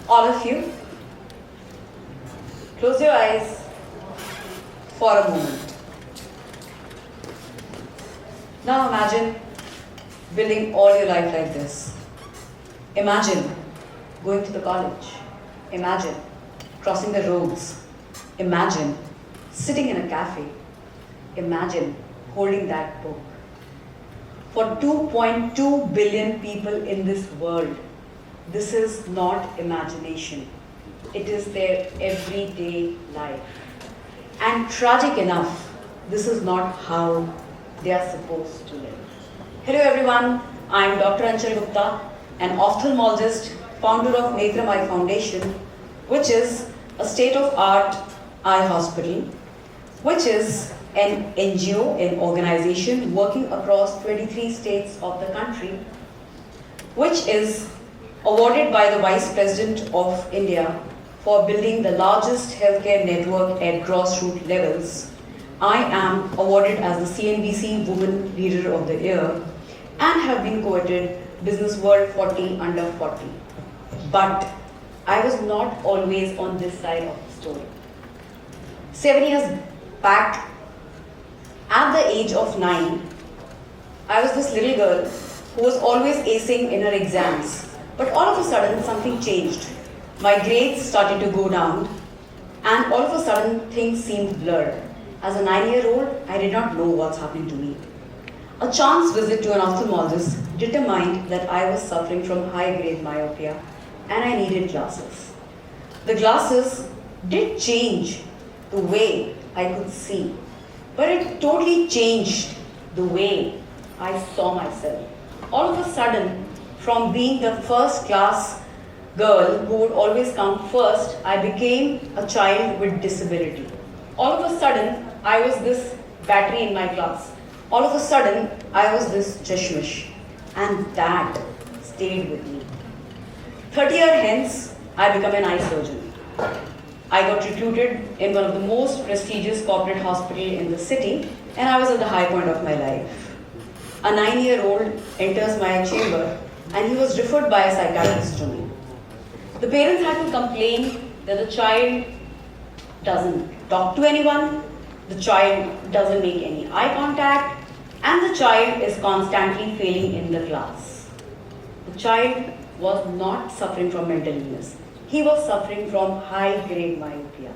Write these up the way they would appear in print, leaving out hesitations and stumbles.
All of you, close your eyes for a moment. Now imagine building all your life like this. Imagine going to the college. Imagine crossing the roads. Imagine sitting in a cafe. Imagine holding that book. For 2.2 billion people in this world, this is not imagination. It is their everyday life. And tragic enough, this is not how they are supposed to live. Hello everyone, I am Dr. Anchal Gupta, an ophthalmologist, founder of Netram Eye Foundation, which is a state-of-art eye hospital, which is an NGO, an organization working across 23 states of the country, which is awarded by the Vice President of India for building the largest healthcare network at grassroots levels. I am awarded as the CNBC Woman Leader of the Year and have been quoted Business World 40 Under 40. But I was not always on this side of the story. 7 years back, at the age of 9, I was this little girl who was always acing in her exams. But all of a sudden, something changed. My grades started to go down, and all of a sudden, things seemed blurred. As a 9-year-old, I did not know what's happening to me. A chance visit to an ophthalmologist determined that I was suffering from high-grade myopia, and I needed glasses. The glasses did change the way I could see, but it totally changed the way I saw myself. All of a sudden, from being the first class girl who would always come first, I became a child with disability. All of a sudden, I was this battery in my class. All of a sudden, I was this chashmish. And that stayed with me. 30 years hence, I became an eye surgeon. I got recruited in one of the most prestigious corporate hospitals in the city, and I was at the high point of my life. A 9-year-old enters my chamber, and he was referred by a psychiatrist to me. The parents had to complain that the child doesn't talk to anyone, the child doesn't make any eye contact, and the child is constantly failing in the class. The child was not suffering from mental illness. He was suffering from high-grade myopia.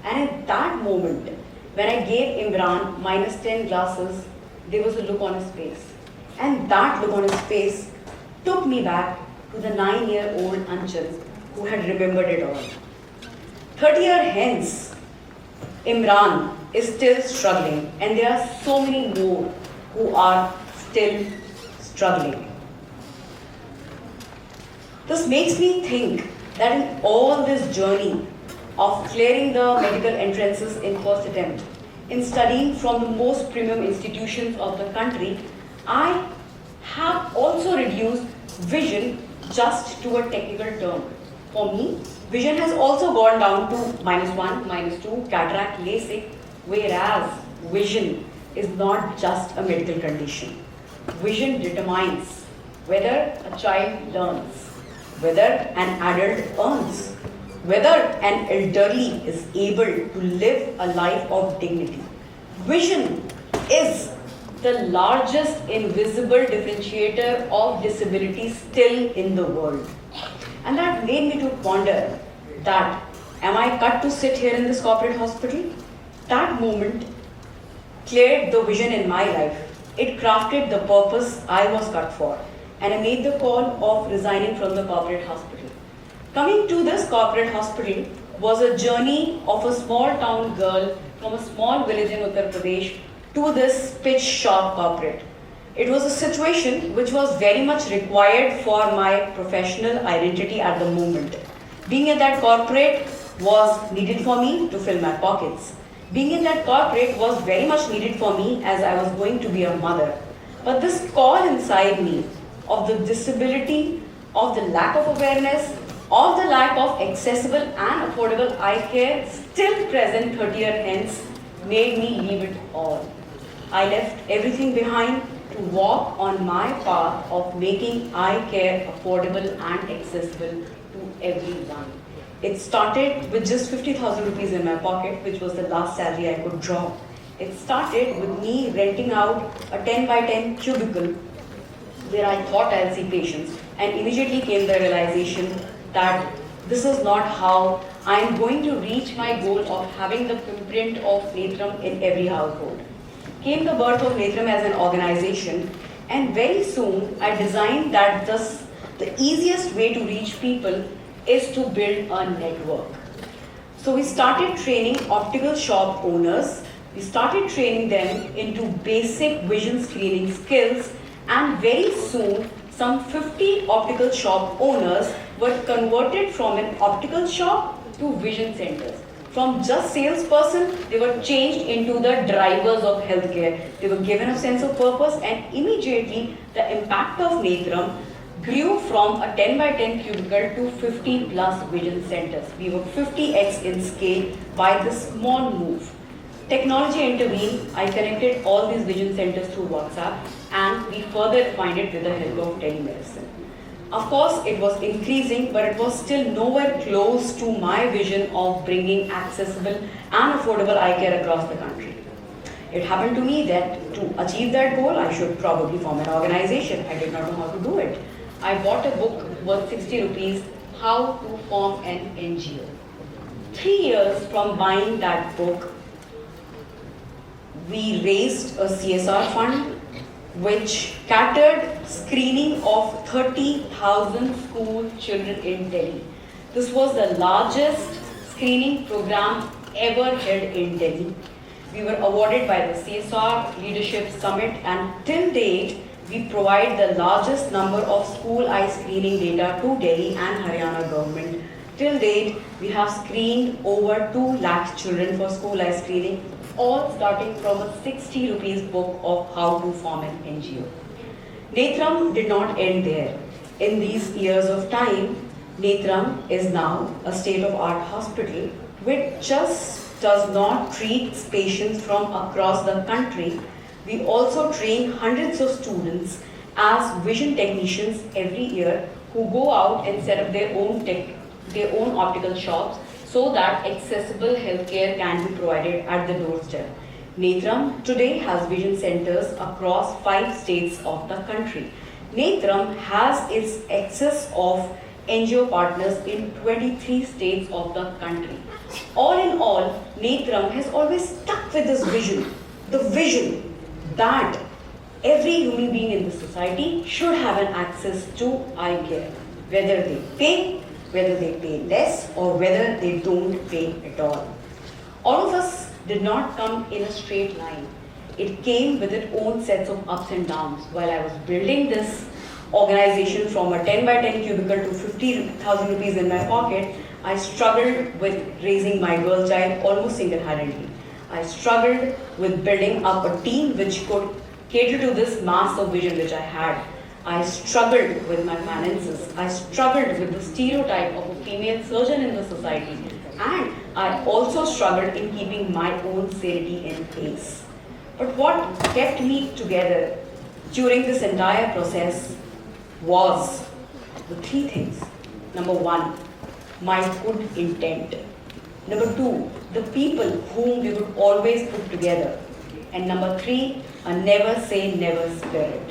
And in that moment, when I gave Imran -10 glasses, there was a look on his face. And that look on his face took me back to the 9-year-old Anchal who had remembered it all. 30 years hence, Imran is still struggling, and there are so many more who are still struggling. This makes me think that in all this journey of clearing the medical entrances in first attempt, in studying from the most premium institutions of the country, I have also reduced vision just to a technical term. For me, vision has also gone down to -1, -2, cataract, LASIK, whereas vision is not just a medical condition. Vision determines whether a child learns, whether an adult earns, whether an elderly is able to live a life of dignity. Vision is the largest invisible differentiator of disability still in the world. And that made me to ponder that, am I cut to sit here in this corporate hospital? That moment cleared the vision in my life. It crafted the purpose I was cut for. And I made the call of resigning from the corporate hospital. Coming to this corporate hospital was a journey of a small town girl from a small village in Uttar Pradesh to this pitch sharp corporate. It was a situation which was very much required for my professional identity at the moment. Being in that corporate was needed for me to fill my pockets. Being in that corporate was very much needed for me as I was going to be a mother. But this call inside me of the disability, of the lack of awareness, of the lack of accessible and affordable eye care still present 30 years hence made me leave it all. I left everything behind to walk on my path of making eye care affordable and accessible to everyone. It started with just 50,000 rupees in my pocket, which was the last salary I could draw. It started with me renting out a 10 by 10 cubicle where I thought I'll see patients, and immediately came the realization that this is not how I'm going to reach my goal of having the imprint of Netram in every household. Came the birth of Netram as an organization, and very soon I designed that the easiest way to reach people is to build a network. So we started training optical shop owners. We started training them into basic vision screening skills, and very soon some 50 optical shop owners were converted from an optical shop to vision centers. From just salesperson, they were changed into the drivers of healthcare. They were given a sense of purpose, and immediately the impact of Netram grew from a 10 by 10 cubicle to 50 plus vision centers. We were 50x in scale by this small move. Technology intervened. I connected all these vision centers through WhatsApp, and we further refined it with the help of telemedicine. Of course, it was increasing, but it was still nowhere close to my vision of bringing accessible and affordable eye care across the country. It happened to me that to achieve that goal, I should probably form an organization. I did not know how to do it. I bought a book worth 60 rupees, How to Form an NGO. 3 years from buying that book, we raised a CSR fund which catered screening of 30,000 school children in Delhi. This was the largest screening program ever held in Delhi. We were awarded by the CSR Leadership Summit, and till date, we provide the largest number of school eye screening data to Delhi and Haryana government. Till date, we have screened over 2 lakh children for school eye screening, all starting from a 60 rupees book of How to Form an NGO. Netram did not end there. In these years of time, Netram is now a state-of-art hospital which just does not treat patients from across the country. We also train hundreds of students as vision technicians every year who go out and set up their own optical shops so that accessible healthcare can be provided at the doorstep. Netram today has vision centers across 5 states of the country. Netram has its access of NGO partners in 23 states of the country. All in all, Netram has always stuck with this vision, the vision that every human being in the society should have an access to eye care, whether they pay less or whether they don't pay at all. All of us did not come in a straight line. It came with its own sets of ups and downs. While I was building this organization from a 10 by 10 cubicle to 50,000 rupees in my pocket, I struggled with raising my girl child almost single-handedly. I struggled with building up a team which could cater to this mass of vision which I had. I struggled with my finances. I struggled with the stereotype of a female surgeon in the society. And I also struggled in keeping my own sanity in place. But what kept me together during this entire process was the 3 things. Number 1, my good intent. Number 2, the people whom we would always put together. And number 3, a never say never spirit.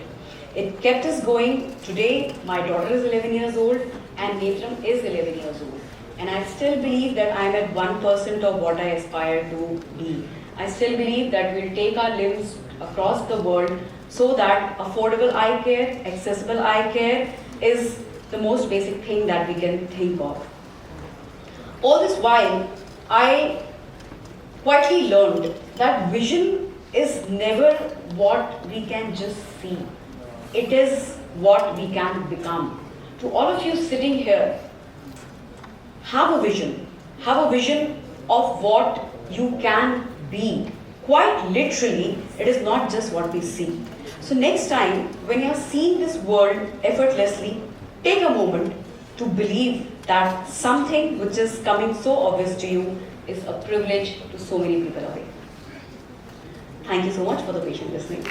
It kept us going. Today, my daughter is 11 years old and Netram is 11 years old. And I still believe that I am at 1% of what I aspire to be. I still believe that we'll take our limbs across the world so that affordable eye care, accessible eye care is the most basic thing that we can think of. All this while, I quietly learned that vision is never what we can just see. It is what we can become. To all of you sitting here, have a vision. Have a vision of what you can be. Quite literally, it is not just what we see. So next time, when you are seeing this world effortlessly, take a moment to believe that something which is coming so obvious to you is a privilege to so many people away. Thank you so much for the patient listening.